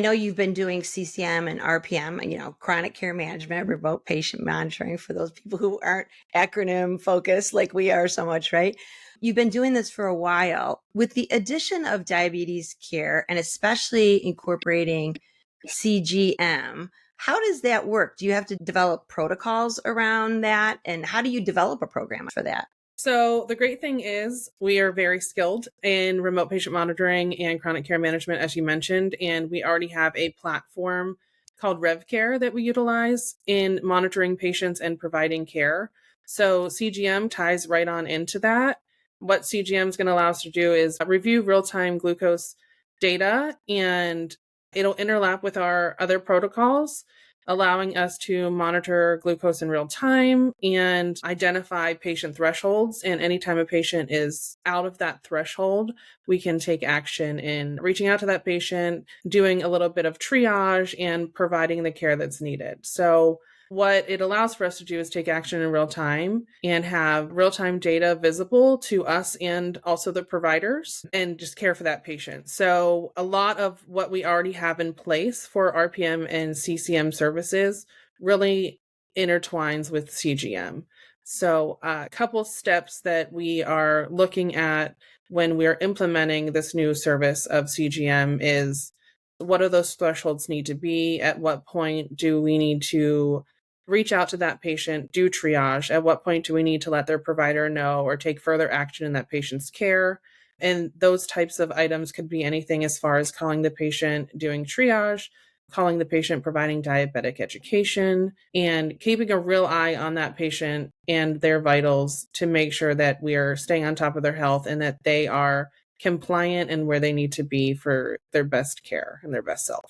know you've been doing CCM and RPM, chronic care management, remote patient monitoring for those people who aren't acronym focused like we are so much, right? You've been doing this for a while. With the addition of diabetes care and especially incorporating CGM, how does that work? Do you have to develop protocols around that? And how do you develop a program for that? So the great thing is we are very skilled in remote patient monitoring and chronic care management, as you mentioned, and we already have a platform called RevCare that we utilize in monitoring patients and providing care. So CGM ties right on into that. What CGM is going to allow us to do is review real-time glucose data, and it'll interlap with our other protocols, allowing us to monitor glucose in real time and identify patient thresholds. And anytime a patient is out of that threshold, we can take action in reaching out to that patient, doing a little bit of triage, and providing the care that's needed. So what it allows for us to do is take action in real time and have real time data visible to us and also the providers, and just care for that patient. So a lot of what we already have in place for RPM and CCM services really intertwines with CGM. So a couple steps that we are looking at when we're implementing this new service of CGM is, what do those thresholds need to be? At what point do we need to reach out to that patient, do triage? At what point do we need to let their provider know or take further action in that patient's care? And those types of items could be anything as far as calling the patient, doing triage, calling the patient, providing diabetic education, and keeping a real eye on that patient and their vitals to make sure that we are staying on top of their health and that they are compliant and where they need to be for their best care and their best self.